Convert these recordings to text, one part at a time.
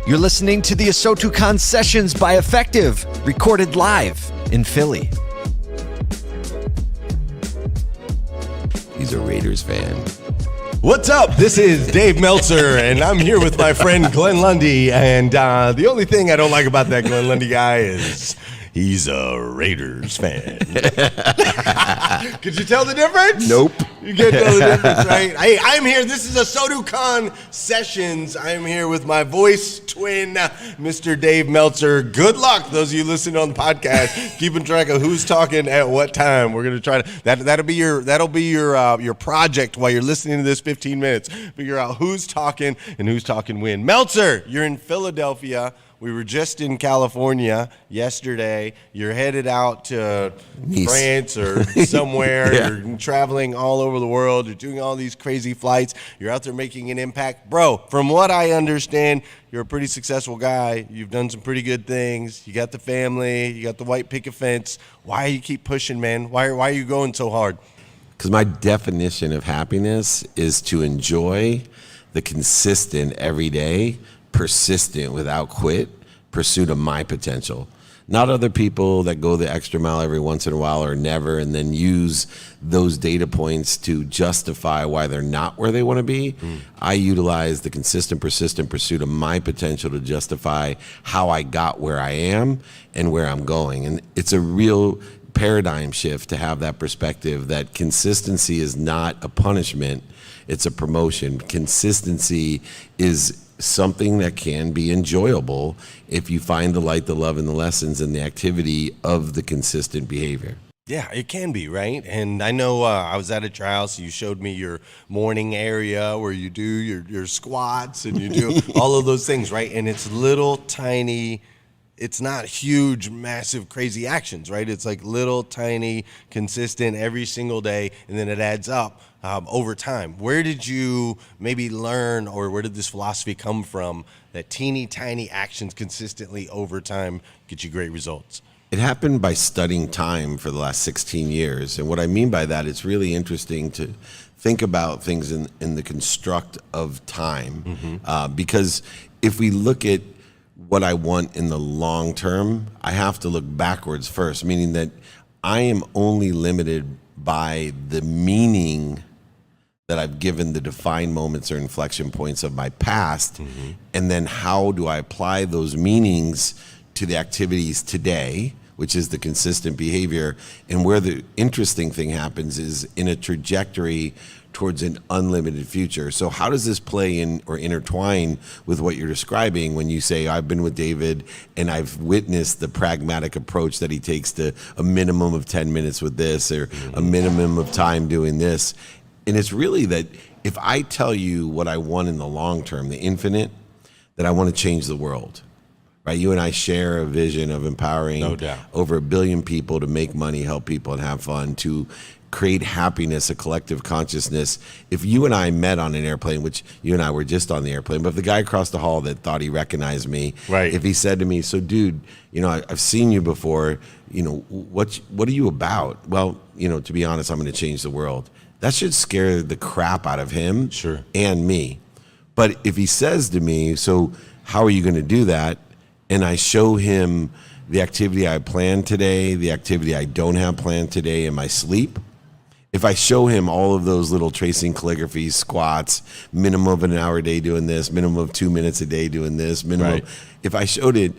You're listening to the ASOTU CON Sessions by Effectv, recorded live in Philly. He's a Raiders fan. What's up? This is Dave Meltzer, and I'm here with my friend Glenn Lundy. And the only thing I don't like about that Glenn Lundy guy is he's a Raiders fan. Could you tell the difference? Nope. You can't tell the difference, right? Hey, I'm here. This is ASOTU CON Sessions. I'm here with my voice twin, Mr. Dave Meltzer. Good luck, those of you listening on the podcast, keeping track of who's talking at what time. We're gonna try to that'll be your project while you're listening to this 15 minutes. Figure out who's talking and who's talking when. Meltzer, you're in Philadelphia. We were just in California yesterday. You're headed out to Nice. France or somewhere. Yeah. You're traveling all over the world. You're doing all these crazy flights. You're out there making an impact. Bro, from what I understand, you're a pretty successful guy. You've done some pretty good things. You got the family. You got the white picket fence. Why do you keep pushing, man? Why are you going so hard? Because my definition of happiness is to enjoy the consistent, everyday, persistent, without quit pursuit of my potential. Not other people that go the extra mile every once in a while or never, and then use those data points to justify why they're not where they want to be. I utilize the consistent, persistent pursuit of my potential to justify how I got where I am and where I'm going. And it's a real paradigm shift to have that perspective that consistency is not a punishment, it's a promotion. Consistency is something that can be enjoyable if you find the light, the love, and the lessons and the activity of the consistent behavior. Yeah, it can be, right? And I know I was at a trial, so you showed me your morning area where you do your squats and you do all of those things, right? And it's little tiny, it's not huge, massive, crazy actions, right? It's like little tiny, consistent every single day, and then it adds up over time. Where did you maybe learn, or where did this philosophy come from, that teeny tiny actions consistently over time get you great results? It happened by studying time for the last 16 years. And what I mean by that, it's really interesting to think about things in the construct of time. Because if we look at what I want in the long term, I have to look backwards first, meaning that I am only limited by the meaning that I've given the defined moments or inflection points of my past. And then how do I apply those meanings to the activities today, which is the consistent behavior. And where the interesting thing happens is in a trajectory towards an unlimited future. So how does this play in or intertwine with what you're describing when you say, I've been with David and I've witnessed the pragmatic approach that he takes to a minimum of 10 minutes with this or a minimum of time doing this. And it's really that if I tell you what I want in the long term, the infinite, that I want to change the world. Right, you and I share a vision of empowering over 1 billion people to make money, help people, and have fun, to create happiness, a collective consciousness. If you and I met on an airplane, which you and I were just on the airplane, but if the guy across the hall that thought he recognized me, right, if he said to me, so dude, you know, I've seen you before, you know, what are you about? Well, you know, to be honest, I'm going to change the world. That should scare the crap out of him and me. But if he says to me, so how are you going to do that? And I show him the activity I planned today, the activity I don't have planned today in my sleep. If I show him all of those little tracing calligraphy, squats, minimum of an hour a day doing this, minimum of 2 minutes a day doing this, minimum. If I showed it,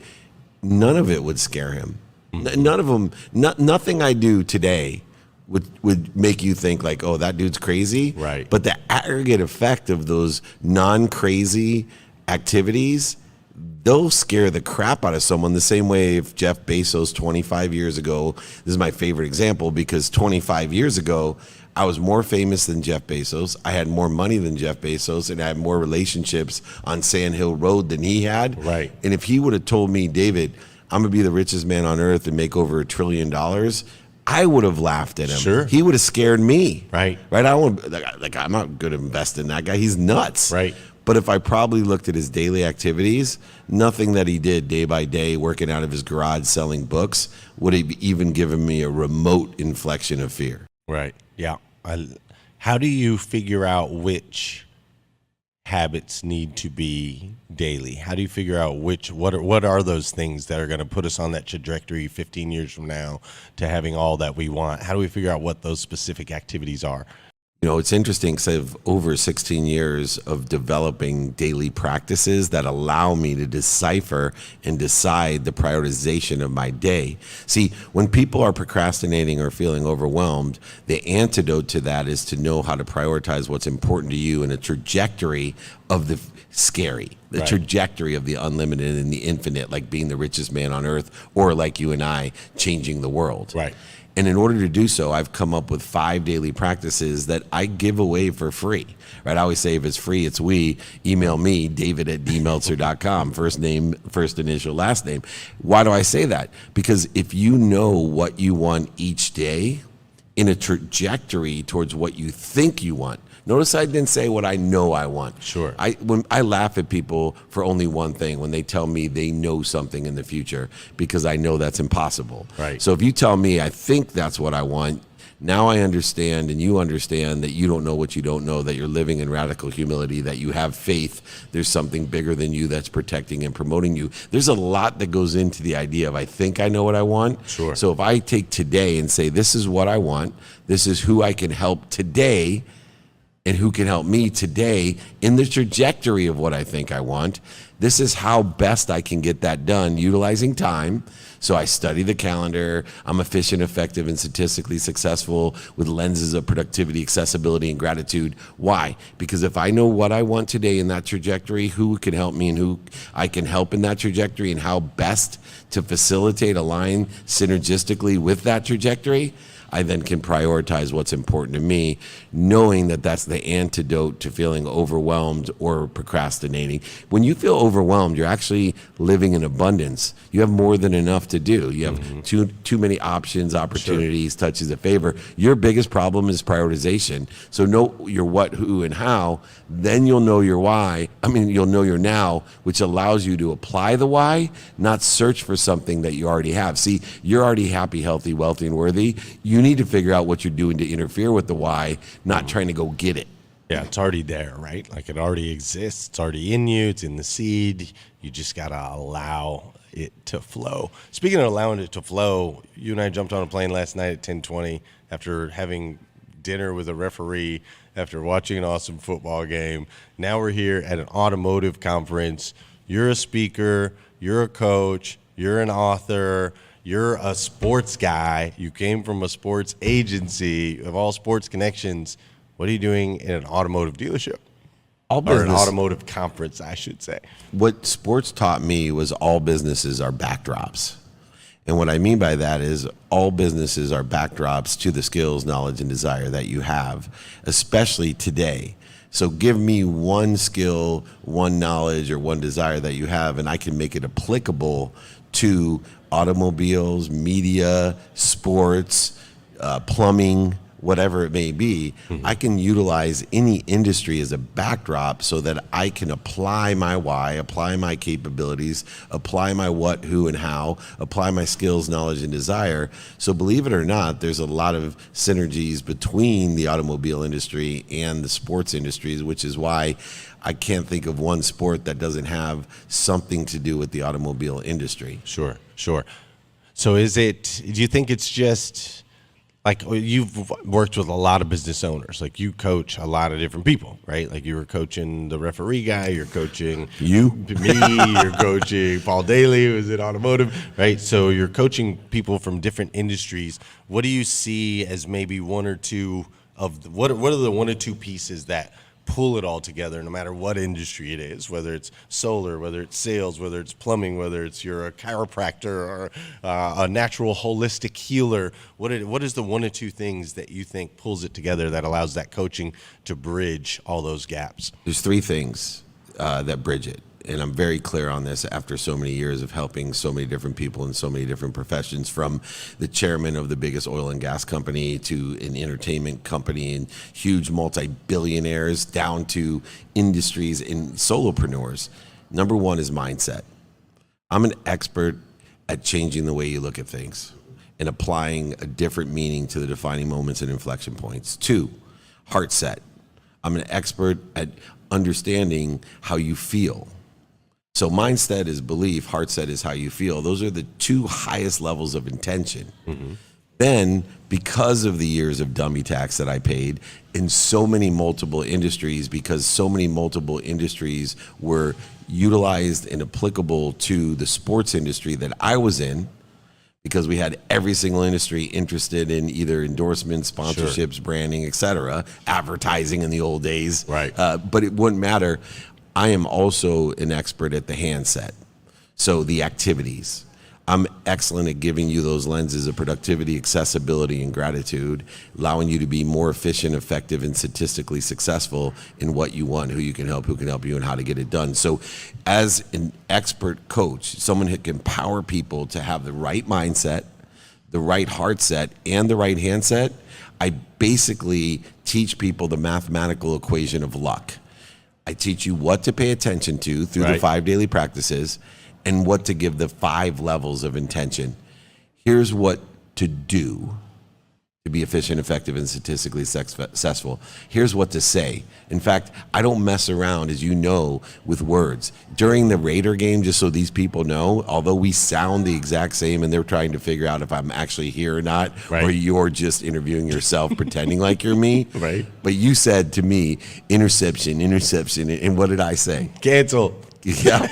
none of it would scare him. None of them, nothing I do today would make you think like, oh, that dude's crazy. Right. But the aggregate effect of those non-crazy activities, they'll scare the crap out of someone the same way if Jeff Bezos 25 years ago, this is my favorite example because 25 years ago, I was more famous than Jeff Bezos. I had more money than Jeff Bezos, and I had more relationships on Sand Hill Road than he had. Right. And if he would have told me, David, I'm gonna be the richest man on earth and make over $1 trillion, I would have laughed at him. Sure. He would have scared me. Right. Right. I don't like I'm not good at investing in that guy. He's nuts. Right. But if I probably looked at his daily activities, nothing that he did day by day, working out of his garage selling books, would have even given me a remote inflection of fear. Right. Yeah. How do you figure out which habits need to be daily? How do you figure out what are those things that are going to put us on that trajectory 15 years from now to having all that we want? How do we figure out what those specific activities are? You know, it's interesting because I have over 16 years of developing daily practices that allow me to decipher and decide the prioritization of my day. See, when people are procrastinating or feeling overwhelmed, the antidote to that is to know how to prioritize what's important to you in a trajectory of the scary, the Right. trajectory of the unlimited and the infinite, like being the richest man on earth, or like you and I, changing the world. Right. And in order to do so, I've come up with 5 daily practices that I give away for free, right? I always say if it's free, it's we. Email me, david@dmeltzer.com, first name, first initial, last name. Why do I say that? Because if you know what you want each day in a trajectory towards what you think you want, notice I didn't say what I know I want. Sure. When I laugh at people for only one thing, when they tell me they know something in the future, because I know that's impossible. Right. So if you tell me I think that's what I want, now I understand and you understand that you don't know what you don't know, that you're living in radical humility, that you have faith. There's something bigger than you that's protecting and promoting you. There's a lot that goes into the idea of I think I know what I want. Sure. So if I take today and say this is what I want, this is who I can help today, and who can help me today in the trajectory of what I think I want. This is how best I can get that done utilizing time. So I study the calendar. I'm efficient, effective, and statistically successful with lenses of productivity, accessibility, and gratitude. Why? Because if I know what I want today in that trajectory, who can help me and who I can help in that trajectory, and how best to facilitate, align synergistically with that trajectory, I then can prioritize what's important to me, knowing that that's the antidote to feeling overwhelmed or procrastinating. When you feel overwhelmed, you're actually living in abundance. You have more than enough to do. You have too many options, opportunities, touches of favor. Your biggest problem is prioritization. So know your what, who, and how. Then you'll know your why. You'll know your now, which allows you to apply the why, not search for something that you already have. See, you're already happy, healthy, wealthy, and worthy. You need to figure out what you're doing to interfere with the why, not trying to go get it. Yeah, it's already there, right? Like it already exists. It's already in you. It's in the seed. You just got to allow it to flow. Speaking of allowing it to flow, you and I jumped on a plane last night at 10:20 after having dinner with a referee, after watching an awesome football game. Now we're here at an automotive conference. You're a speaker. You're a coach. You're an author. You're a sports guy. You came from a sports agency of all sports connections. What are you doing in an automotive dealership? All Or an business, automotive conference, I should say. what sports taught me was all businesses are backdrops. And what I mean by that is all businesses are backdrops to the skills, knowledge, and desire that you have, especially today. So give me one skill, one knowledge, or one desire that you have, and I can make it applicable to automobiles, media, sports, plumbing, whatever it may be. I can utilize any industry as a backdrop so that I can apply my why, apply my capabilities, apply my what, who, and how, apply my skills, knowledge, and desire. So believe it or not, there's a lot of synergies between the automobile industry and the sports industries, which is why I can't think of one sport that doesn't have something to do with the automobile industry. Sure. So do you think it's just like you've worked with a lot of business owners, like you coach a lot of different people, right? Like you were coaching the referee guy, you're coaching me, you're coaching Paul Daly, who is in automotive, right? So you're coaching people from different industries. What do you see as maybe one or two of what are the one or two pieces that pull it all together, no matter what industry it is, whether it's solar, whether it's sales, whether it's plumbing, whether it's you're a chiropractor or a natural holistic healer? What is the one or two things that you think pulls it together that allows that coaching to bridge all those gaps? There's 3 things that bridge it. And I'm very clear on this after so many years of helping so many different people in so many different professions, from the chairman of the biggest oil and gas company to an entertainment company and huge multi-billionaires down to industries and solopreneurs. Number 1 is mindset. I'm an expert at changing the way you look at things and applying a different meaning to the defining moments and inflection points. 2, heart set. I'm an expert at understanding how you feel. So mindset is belief, heart set is how you feel. Those are the two highest levels of intention. Then, because of the years of dummy tax that I paid in so many multiple industries, because so many multiple industries were utilized and applicable to the sports industry that I was in, because we had every single industry interested in either endorsements, sponsorships, branding, etc., advertising in the old days. Right. But it wouldn't matter. I am also an expert at the handset, so the activities. I'm excellent at giving you those lenses of productivity, accessibility, and gratitude, allowing you to be more efficient, effective, and statistically successful in what you want, who can help you, and how to get it done. So as an expert coach, someone who can empower people to have the right mindset, the right heart set, and the right handset, I basically teach people the mathematical equation of luck. I teach you what to pay attention to through the 5 daily practices, and what to give the 5 levels of intention. Here's what to do to be efficient, effective, and statistically successful. Here's what to say. In fact, I don't mess around, as you know, with words. During the Raider game, just so these people know, although we sound the exact same and they're trying to figure out if I'm actually here or not, or you're just interviewing yourself pretending like you're me. But you said to me, interception, and what did I say? Cancel. Yeah,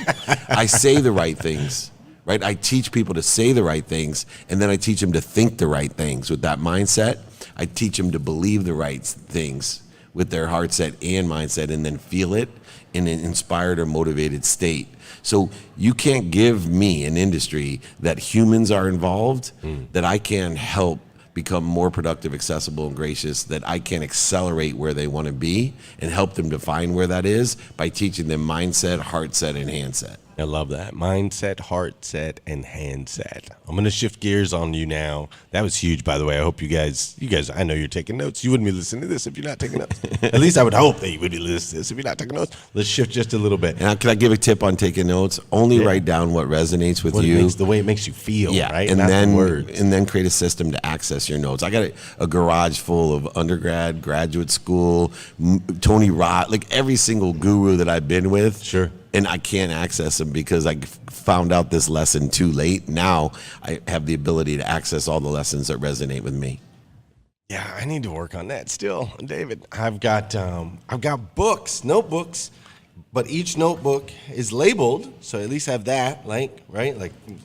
I say the right things, right? I teach people to say the right things, and then I teach them to think the right things with that mindset. I teach them to believe the right things with their heart set and mindset, and then feel it in an inspired or motivated state. So you can't give me an industry that humans are involved, that I can help become more productive, accessible, and gracious, that I can accelerate where they want to be and help them define where that is by teaching them mindset, heart set, and handset. I love that. Mindset, heart set, and hand set. I'm going to shift gears on you now. That was huge, by the way. I hope you guys, I know you're taking notes. You wouldn't be listening to this if you're not taking notes. At least I would hope that you would be listening to this if you're not taking notes. Let's shift just a little bit. And can I give a tip on taking notes? Only write down what resonates with you. The way it makes you feel, right? And that's then the words. And then create a system to access your notes. I got a garage full of undergrad, graduate school, Tony Roth, like every single guru that I've been with. Sure. And I can't access them because I found out this lesson too late. Now I have the ability to access all the lessons that resonate with me. Yeah, I need to work on that still, David. I've got books, notebooks, but each notebook is labeled, so at least have that, like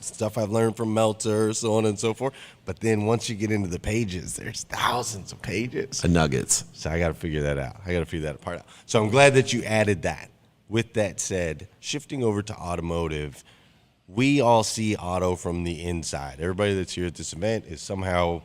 stuff I've learned from Meltzer, so on and so forth. But then once you get into the pages, there's thousands of pages. Nuggets. So I got to figure that out. I got to figure that part out. So I'm glad that you added that. With that said, shifting over to automotive, we all see auto from the inside. Everybody that's here at this event is somehow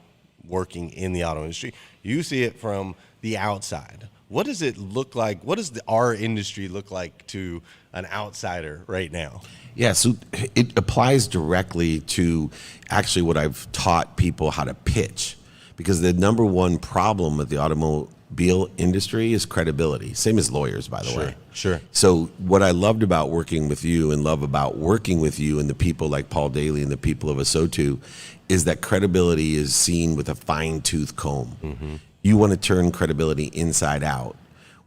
working in the auto industry. You see it from the outside. What does it look like? What does our industry look like to an outsider right now? Yeah, so it applies directly to actually what I've taught people how to pitch. Because the number one problem with the automobile industry is credibility. Same as lawyers, by the way. Sure. So what I loved about working with you and love about working with you and the people like Paul Daly and the people of ASOTU is that credibility is seen with a fine-tooth comb. You want to turn credibility inside out.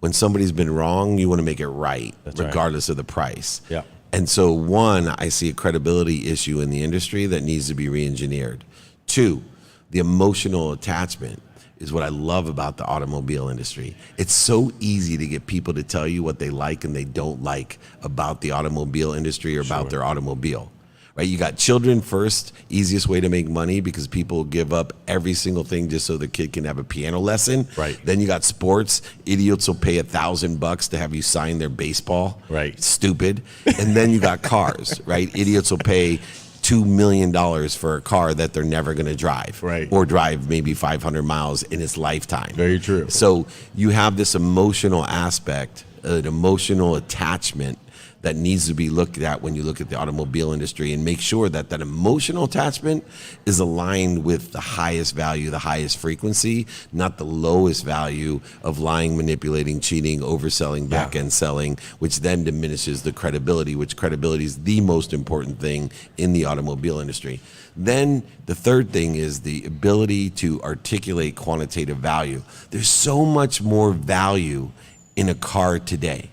When somebody's been wrong, you want to make it right, regardless of the price. Yeah. And so one, I see a credibility issue in the industry that needs to be re-engineered. Two, the emotional attachment is what I love about the automobile industry. It's so easy to get people to tell you what they like and they don't like about the automobile industry or about their automobile. Right? You got children first, easiest way to make money because people give up every single thing just so the kid can have a piano lesson. Right. Then you got sports. Idiots will pay $1,000 to have you sign their baseball. Right. Stupid. And then you got cars, right? Idiots will pay $2 million for a car that they're never going to drive, or drive maybe 500 miles in its lifetime. Very true. So you have this emotional aspect, an emotional attachment that needs to be looked at when you look at the automobile industry, and make sure that that emotional attachment is aligned with the highest value, the highest frequency, not the lowest value of lying, manipulating, cheating, overselling, back-end selling, which then diminishes the credibility, which credibility is the most important thing in the automobile industry. Then the third thing is the ability to articulate quantitative value. There's so much more value in a car today.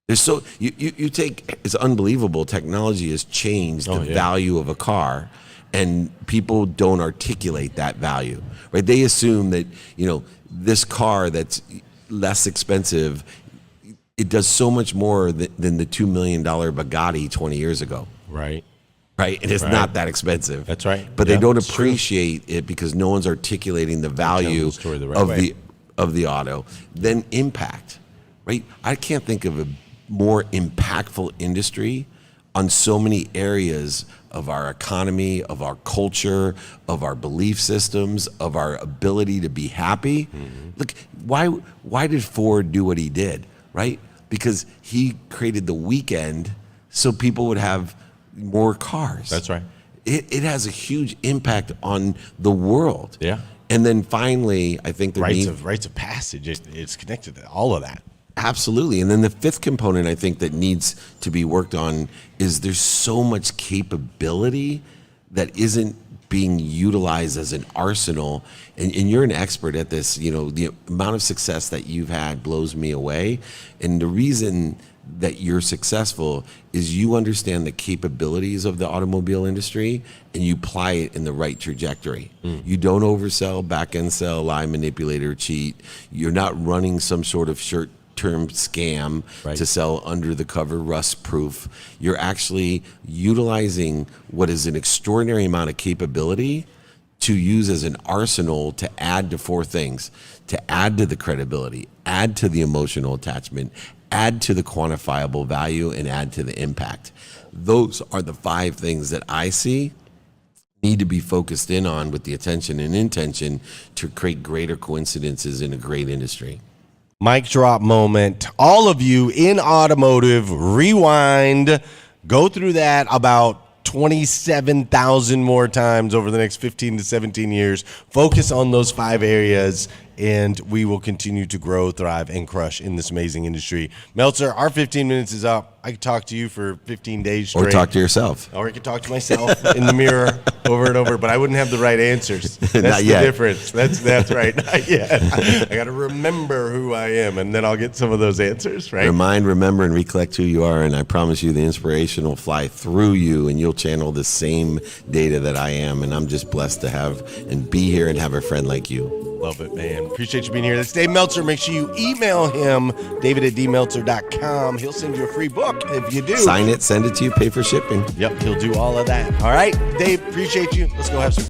There's so you take, it's unbelievable. Technology has changed the value of a car, and people don't articulate that value, right? They assume that, you know, this car that's less expensive, it does so much more than the $2 million Bugatti 20 years ago. Right. Right. And it's not that expensive. That's right. But they don't appreciate it because no one's articulating the value of the auto. Then impact, right? I can't think of a more impactful industry on so many areas of our economy, of our culture, of our belief systems, of our ability to be happy. Look, why did Ford do what he did, right? Because he created the weekend so people would have more cars. That's right. It has a huge impact on the world. Yeah. And then finally, I think rites of passage. It's connected to all of that. Absolutely. And then the fifth component I think that needs to be worked on is there's so much capability that isn't being utilized as an arsenal. And you're an expert at this. You know, the amount of success that you've had blows me away. And the reason that you're successful is you understand the capabilities of the automobile industry and you apply it in the right trajectory. You don't oversell, back end sell, lie, manipulate, or cheat. You're not running some sort of short-term scam to sell under the cover rust proof. You're actually utilizing what is an extraordinary amount of capability to use as an arsenal to add to four things: to add to the credibility, add to the emotional attachment, add to the quantifiable value, and add to the impact. Those are the five things that I see need to be focused in on with the attention and intention to create greater coincidences in a great industry. Mic drop moment. All of you in automotive, rewind, go through that about 27,000 more times over the next 15 to 17 years. Focus on those five areas, and we will continue to grow, thrive, and crush in this amazing industry. Meltzer, our 15 minutes is up. I could talk to you for 15 days straight. Or talk to yourself. Or I could talk to myself in the mirror over and over, but I wouldn't have the right answers. That's Not the yet. difference. That's right. Not yet. I got to remember who I am, and then I'll get some of those answers, right? Remind, remember, and recollect who you are, and I promise you the inspiration will fly through you, and you'll channel the same data that I am, and I'm just blessed to have and be here and have a friend like you. Love it, man. Appreciate you being here. That's Dave Meltzer. Make sure you email him, david@dmeltzer.com. He'll send you a free book if you do. Sign it, send it to you, pay for shipping. Yep, he'll do all of that. All right, Dave, appreciate you. Let's go have some